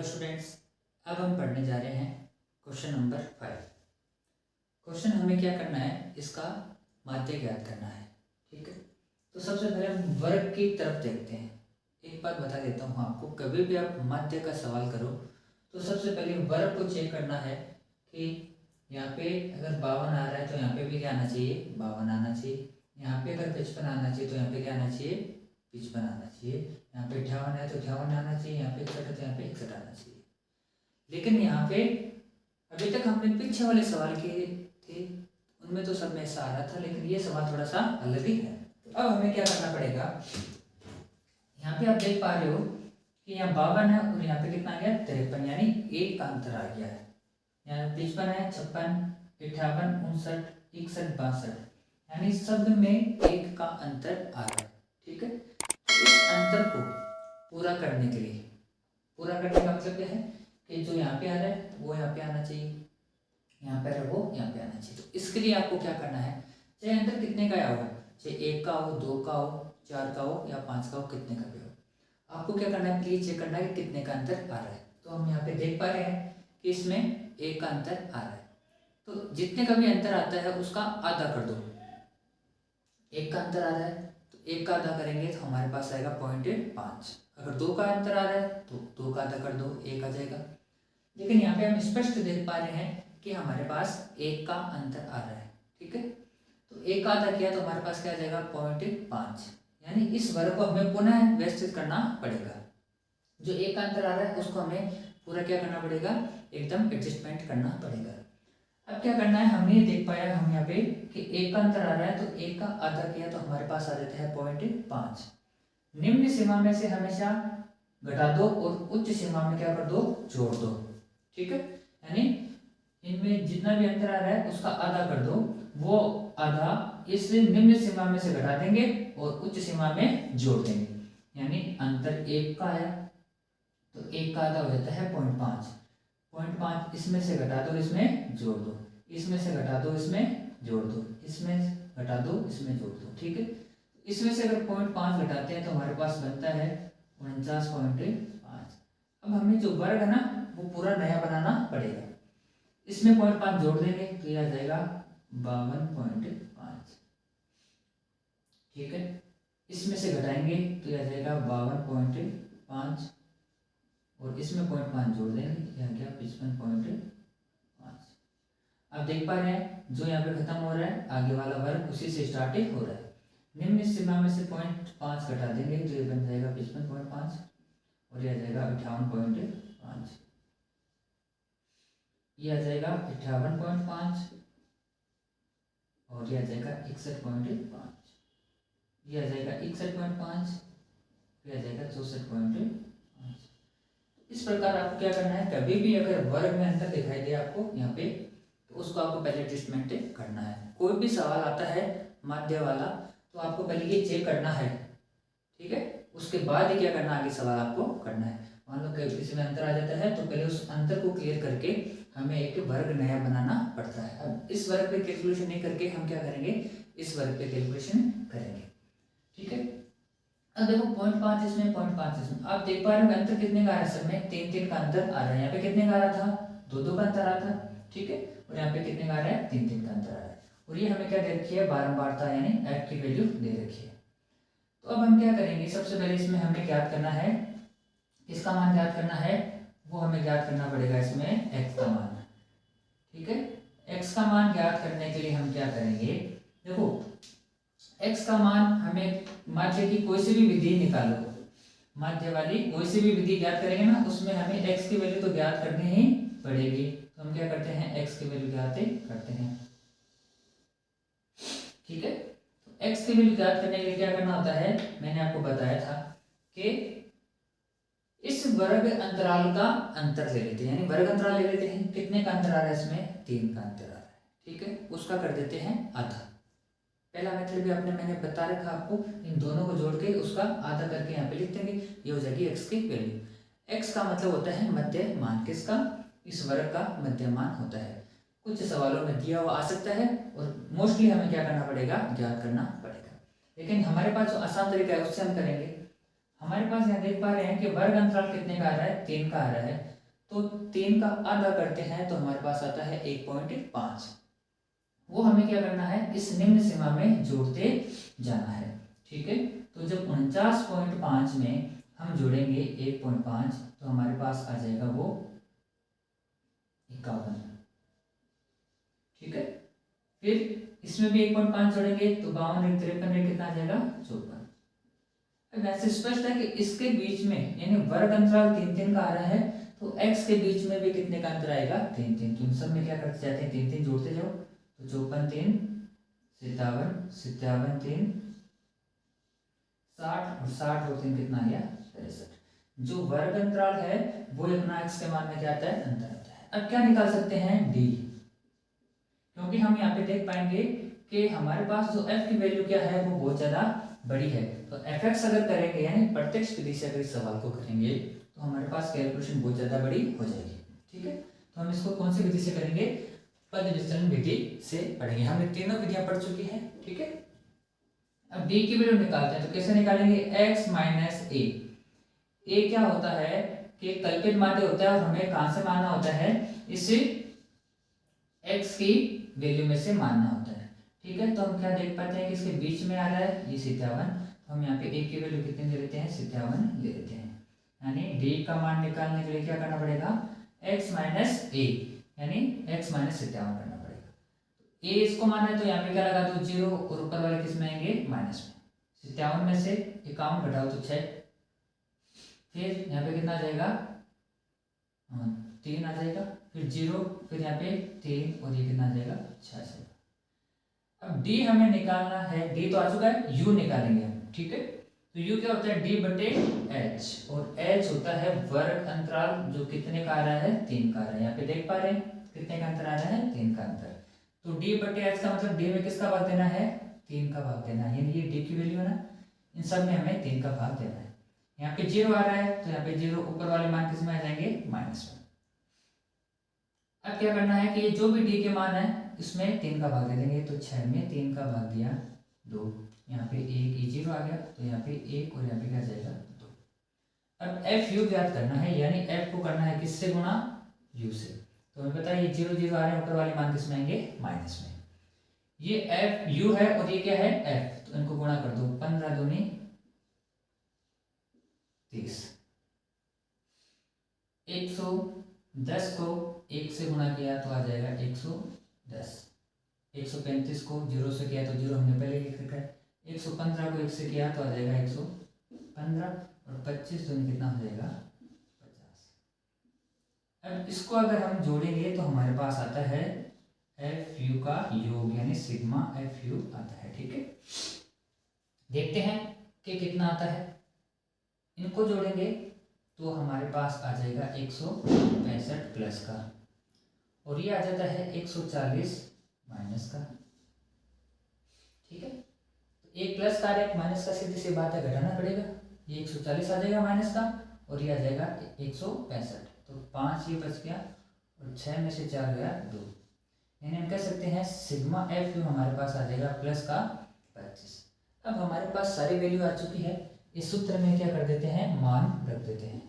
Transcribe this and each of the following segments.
Students, अब हम पढ़ने जा रहे हैं क्वेश्चन नंबर 5। क्वेश्चन हमें क्या करना है, इसका माध्य ज्ञात करना है। ठीक है, तो सबसे पहले हम वर्ग की तरफ देखते हैं। एक बात बता देता हूँ आपको, कभी भी आप माध्य का सवाल करो तो सबसे पहले वर्ग को चेक करना है कि यहाँ पे अगर 52 आ रहा है तो यहाँ पे भी क्या आना चाहिए, 52 आना चाहिए। यहाँ पे अगर 55 आना चाहिए तो यहाँ पे क्या आना चाहिए, 55 आना चाहिए। यहाँ पे 58 है तो 58 आना चाहिए। यहाँ पे 61 है तो यहाँ पे 61 आना चाहिए। लेकिन यहाँ पे अभी तक हमने पीछे वाले सवाल किए थे, उनमें तो सब में ऐसा आ रहा था, लेकिन ये सवाल थोड़ा सा अलग ही है। तो अब हमें क्या करना पड़ेगा, यहाँ पे आप देख पा रहे हो कि यहाँ 52 है और यहाँ पे कितना आ गया 53, यानी एक का अंतर आ गया है। यहाँ 55 है, 56, 58, 59, 61, 62, यानी सब में एक का अंतर आ रहा है। ठीक है, तो इस अंतर को पूरा करने के लिए, पूरा करने का मतलब क्या है कि जो यहाँ पे आ रहा है वो यहाँ पे आना चाहिए, यहाँ पे वो यहाँ पे आना चाहिए। तो इसके लिए आपको क्या करना है, चाहे अंतर कितने का होगा, चाहे 1 का हो, 2 का हो, 4 का हो या 5 का हो, कितने का भी हो, आपको क्या करना है, प्लीज चेक करना है कि कितने का अंतर आ रहा है। तो हम यहाँ पे देख पा रहे हैं कि इसमें 1 का अंतर आ रहा है। तो जितने का भी अंतर आता है उसका आधा कर दो। 1 का अंतर आ रहा है तो 1 का आधा करेंगे तो हमारे पास आएगा 0.5। अगर 2 का अंतर आ रहा है तो 2 का आधा कर दो, 1 आ जाएगा। लेकिन यहाँ पे हम स्पष्ट देख पा रहे हैं कि हमारे पास 1 का अंतर आ रहा है। ठीक है, तो 1 का आधा किया तो हमारे पास क्या आ जाएगा 0.5, यानी इस वर्ग को हमें पुनः व्यवस्थित करना पड़ेगा। जो 1 का अंतर आ रहा है उसको हमें पूरा क्या करना पड़ेगा, एकदम एडजस्टमेंट करना पड़ेगा। अब क्या करना है, हमने ये देख पाया हम यहाँ पे कि 1 का अंतर आ रहा है, तो 1 का आधा किया तो हमारे पास आ जाता है 0.5। निम्न सीमा में से हमेशा घटा दो और उच्च सीमा में क्या कर दो, जोड़ दो। ठीक है, यानी इनमें जितना भी अंतर आ रहा है उसका आधा कर दो, वो आधा इस निम्न सीमा में से घटा देंगे और उच्च सीमा में जोड़ देंगे। यानी अंतर 1 का आया तो 1 का आधा हो जाता है 0.5। 0.5 इसमें से घटा दो, इसमें जोड़ दो, इसमें से घटा दो, इसमें जोड़ दो, इसमें घटा दो, इसमें जोड़ दो। ठीक है, इसमें से अगर 0.5 घटाते हैं तो हमारे पास बनता है 49.5। अब हमें जो वर्ग है ना वो पूरा नया बनाना पड़ेगा। इसमें 0.5 जोड़ देंगे तो यह आ जाएगा 52.5। ठीक है, इसमें से घटाएंगे तो यह आ जाएगा 52.5 और इसमें 0.5 जोड़ देंगे, यह क्या 55.5। आप देख पा रहे हैं जो यहाँ पे खत्म हो रहा है आगे वाला वर्ग उसी से स्टार्ट हो रहा है। निम्न सीमा में से 0.5 घटा देंगे तो ये बन जाएगा 55.5 और यह आ जाएगा 58.5। ये आ जाएगा 58.5 और ये आ जाएगा 61.5। ये आ जाएगा 61.5, ये आ जाएगा 64.5। इस प्रकार आपको क्या करना है, कभी भी अगर वर्ग में अंतर दिखाई दे आपको यहाँ पे तो उसको आपको पहले एडजस्टमेंट करना है। कोई भी सवाल आता है माध्य वाला तो आपको पहले ये चेक करना है। ठीक है, उसके बाद ही क्या करना, आगे सवाल आपको करना है। मान लो किसी में अंतर आ जाता है तो पहले उस अंतर को क्लियर करके हमें एक वर्ग नया बनाना पड़ता है। अब इस वर्ग पे कैलकुलेशन नहीं करके हम क्या करेंगे, इस वर्ग पे कैलकुलेशन करेंगे। ठीक है, अब देखो 0.5 इसमें, 0.5 इसमें, आप देख पा रहे हो अंतर कितने का आ रहा है, सब में 3-3 का अंतर आ रहा है। यहाँ पे कितने का आ रहा था, 2-2 का अंतर आ रहा था। ठीक है, और यहाँ पे कितने का आ रहा है, 3-3 का अंतर आ रहा है। और ये हमें क्या दे रखी है, बारंबारता यानी f की वैल्यू दे रखी है। तो अब हम क्या करेंगे, सबसे पहले इसमें हमें ज्ञात करना है, किसका मान ज्ञात करना है, वो हमें ज्ञात करना पड़ेगा इसमें x का मान। ठीक है, x का मान ज्ञात करने के लिए हम क्या करेंगे, देखो x का मान हमें माध्य की कोई सी भी विधि निकालो, माध्य वाली कोई सी भी विधि ज्ञात करेंगे ना उसमें हमें x की वैल्यू तो ज्ञात करनी ही पड़ेगी। तो हम क्या करते हैं, x की वैल्यू ज्ञात करते हैं। ठीक है, तो x की वैल्यू ज्ञात करने के लिए क्या करना होता है, मैंने आपको बताया था कि इस वर्ग अंतराल का अंतर ले लेते हैं, यानी वर्ग अंतराल ले लेते हैं। कितने का अंतर आ रहा है इसमें, 3 का अंतर आ रहा है। ठीक है, उसका कर देते हैं आधा। पहला मेथड भी मैंने बता रखा आपको, इन दोनों को जोड़ के उसका आधा करके यहाँ पे लिख देंगे, ये हो जाएगी x की वैल्यू। x का मतलब होता है मध्य मान, किसका, इस वर्ग का मध्य मान होता है। कुछ सवालों में दिया हुआ आ सकता है और मोस्टली हमें क्या करना पड़ेगा, ज्ञात करना पड़ेगा। लेकिन हमारे पास जो आसान तरीका है उससे हम करेंगे। हमारे पास यहाँ देख पा रहे हैं कि वर्ग अंतराल कितने का आ रहा है, 3 का आ रहा है। तो 3 का आधा करते हैं तो हमारे पास आता है 1.5। वो हमें क्या करना है, इस निम्न सीमा में जोड़ते जाना है। ठीक है, तो जब 49.5 में हम जोड़ेंगे 1.5 तो हमारे पास आ जाएगा वो 51। ठीक है, फिर इसमें भी 1.5 जोड़ेंगे तो 52 53 कितना आ जाएगा, 54। वैसे स्पष्ट है कि इसके बीच में यानी वर्ग अंतराल 3 का आ रहा है, तो x के बीच में भी कितने का अंतर आएगा, 3 तो इन सब में क्या करते जाते हैं, 3 जोड़ते जाओ तो 54 3 57 57 3 60 और 60 और 3 कितना आ गया, 63। जो वर्ग अंतराल है वो अपना x के मान में क्या आता है, अंतर आता है। अब क्या निकाल सकते हैं, d, क्योंकि हम यहाँ पे देख पाएंगे कि हमारे पास जो f की वैल्यू क्या है वो बहुत ज्यादा बड़ी है। तो fx अगर करेंगे यानी प्रत्यक्ष विधि से अगर इस सवाल को करेंगे तो हमारे पास कैलकुलेशन बहुत ज्यादा बड़ी हो जाएगी। ठीक है, तो हम इसको कौन सी विधि से करेंगे, पद विस्तरण विधि से पढ़ेंगे। हमने तीनों विधियां पढ़ चुकी हैं। ठीक है, अब b की वैल्यू निकालते हैं, तो कैसे निकालेंगे, x माइनस a क्या होता है कि कल्पित माध्य होता है और हमें कहां से मानना होता है, इस x की वैल्यू में से मानना होता है। ठीक है, तो हम क्या देख पाते हैं कि इसके बीच में आ रहा है ये 57, तो हम यहाँ पे a की वैल्यू कितनी ले लेते हैं, 57 ले लेते हैं। यानी d का मान निकालने के लिए क्या करना पड़ेगा, x माइनस a यानी x माइनस 57 करना पड़ेगा। a इसको माना है तो यहाँ पे क्या लगा दो 0 और ऊपर वाले किस में आएंगे, माइनस में। 57 में से 51 घटाओ तो 6, फिर यहाँ पे कितना आ जाएगा, 3 आ जाएगा, फिर 0, फिर यहाँ पे 3 और ये कितना आ जाएगा, 6 से। अब d हमें निकालना है, d तो आ चुका है, u निकालेंगे हम। ठीक है, तो u क्या होता है, d बटे h, और h होता है वर्ग अंतराल जो कितने का आ रहा है, 3 का आ रहा है। यहाँ पे देख पा रहे हैं कितने का अंतर आ रहा है, 3 का अंतर। तो d बटे h का मतलब d में किसका भाग देना है, 3 का भाग देना है, यानी ये d की वैल्यू है ना, इन सब में हमें 3 का भाग देना है। यहाँ पे 0 आ रहा है तो यहाँ पे 0 ऊपर वाले मान किस में आ जाएंगे, माइनस में। अब क्या करना है कि ये जो भी d के मान है इसमें 3 का भाग दे देंगे, तो 6 में 3 का भाग दिया 2, यहाँ पे 1 ये 0 आ गया तो यहाँ पे 1 और यहाँ पे क्या जाएगा, 2। अब एफ यू ज्ञात करना है, यानी एफ को करना है किससे गुणा, यू से। तो हमें पता है ये 0 0 आ रहे हैं, ऊपर वाले मान किस में आएंगे, माइनस में। ये एफ यू है और ये क्या है, एफ, तो इनको गुणा कर दो, 15 दूनी 30, 110 को 1 से गुणा किया तो आ जाएगा 110, 135 को 0 से किया तो 0 हमने पहले लिख रखा है, 115 को 1 से किया तो आ जाएगा 115, और 25 दूनी कितना हो जाएगा, 50। अब इसको अगर हम जोड़ेंगे तो हमारे पास आता है एफ यू का योग, यानी सिग्मा एफ यू आता है। ठीक है, देखते हैं कि कितना आता है। इनको जोड़ेंगे तो हमारे पास आ जाएगा 165 प्लस का, और ये आ जाता है 140 माइनस का। ठीक है, तो एक प्लस का एक माइनस का सीधी सी बात है, घटाना पड़ेगा। ये 140 आ जाएगा माइनस का, और ये आ जाएगा 165, तो 5 ये बच गया, और 6 में से 4 गया 2, यानी हम कह सकते हैं सिग्मा एफ यू हमारे पास आ जाएगा प्लस का 25। अब हमारे पास सारी वैल्यू आ चुकी है, इस सूत्र में क्या कर देते हैं, मान रख देते हैं।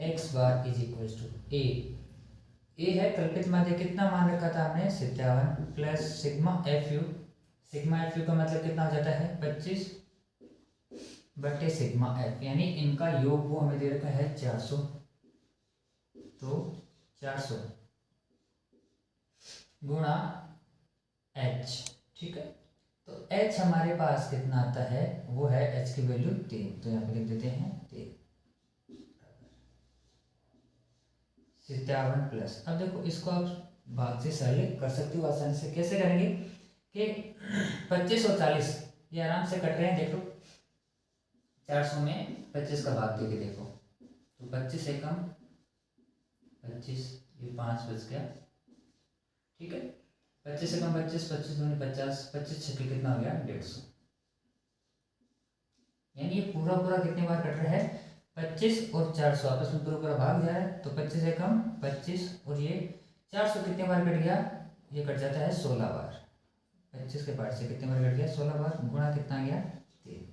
x bar is equal to A है कल्पित माध्य, कितना मान रखा था हमने, 57, प्लस सिग्मा एफ यू का मतलब कितना हो जाता है, 25 बटे सिग्मा एफ, यानी इनका योग वो हमें दे रखा है 400, तो 400 गुणा h। ठीक है, तो h हमारे पास कितना आता है, वो है h की वैल्यू 3, तो यहाँ पे लिख देते हैं 3, 57 प्लस। अब देखो इसको आप भाग से सरल कर सकते हो आसानी से। कैसे करेंगे कि 25 और 40 ये आराम से कट रहे हैं, देख लो 400 में 25 का भाग देके देखो, तो 25 एकम 25, ये 5 बच गया। ठीक है, 25 से कम 25, 25 दूनी 50, 25 छक्के कितना हो गया, 150, यानी ये पूरा पूरा कितने बार कट रहा है, 25 और 400 आपस में पूरा पूरा भाग जा रहा है, तो 25 से कम 25, और ये 400 कितने बार कट गया, ये कट जाता है 16 बार, 25 के पार्ट से कितने बार कट गया, 16 बार, गुणा कितना गया 3।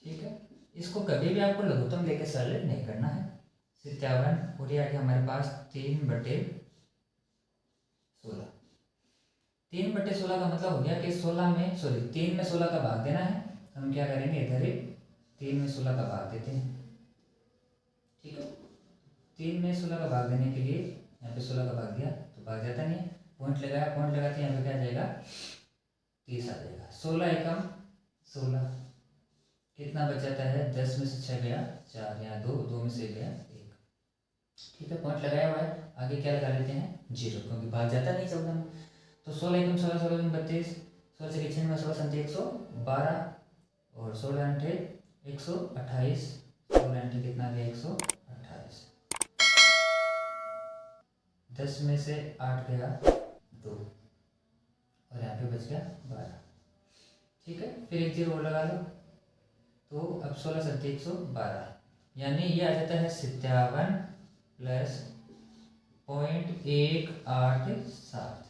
ठीक है, इसको कभी भी आपको लघुत्तम लेके सरल नहीं करना है। 57 और ये आ गया हमारे पास 3/16। 3/16 का मतलब हो गया कि 3 में 16 का भाग देना है। हम क्या करेंगे, इधर ही 3 में 16 का भाग देते हैं। ठीक है, 3 में 16 का भाग देने के लिए यहाँ पे 16 का भाग दिया तो भाग जाता नहीं है, पॉइंट लगाया, पॉइंट लगाते यहाँ पे क्या आ जाएगा, 30 आ जाएगा। 16 एकम 16, कितना बच जाता है, 10 में से 6 गया 4, यहाँ 2, 2 में से गया 1। ठीक है, पॉइंट लगाया हुआ है, आगे क्या लगा लेते हैं, 0, क्योंकि भाग जाता नहीं 14 में। तो 16 एकम 16, 16 में 32, 16 से 96, 16 संख्या 112 और 16 अंठे 128, 16 अंठे कितना गया 128, 10 में से 8 गया 2 और यहाँ पे बच गया 12। ठीक है, फिर एक 0 और लगा लो, तो अब 16 सत्ते 112, यानी ये आ जाता है 57 प्लस 0.187।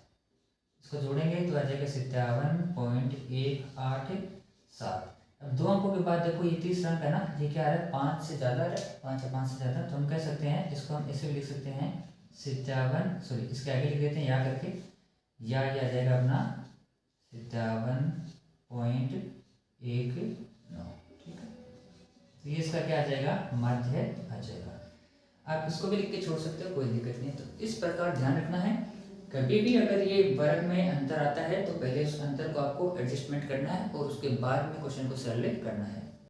इसको जोड़ेंगे तो आ जाएगा 57.187। अब 2 अंकों के बाद देखो ये तीसरा अंक है ना, ये क्या आ रहा है, 5 से ज़्यादा आ रहा है, 5 या 5 से ज़्यादा, तो हम कह सकते हैं इसको हम ऐसे भी लिख सकते हैं 57, इसके आगे लिख देते हैं या करके, या ये आ जाएगा अपना 57.19। ठीक है, तो ये इसका क्या आ जाएगा, माध्य आ जाएगा। आप इसको भी लिख के छोड़ सकते हो, कोई दिक्कत नहीं। तो इस प्रकार ध्यान रखना है, कभी भी अगर ये वर्ग में अंतर आता है तो पहले उस अंतर को आपको एडजस्टमेंट करना है और उसके बाद में क्वेश्चन को सरल करना है।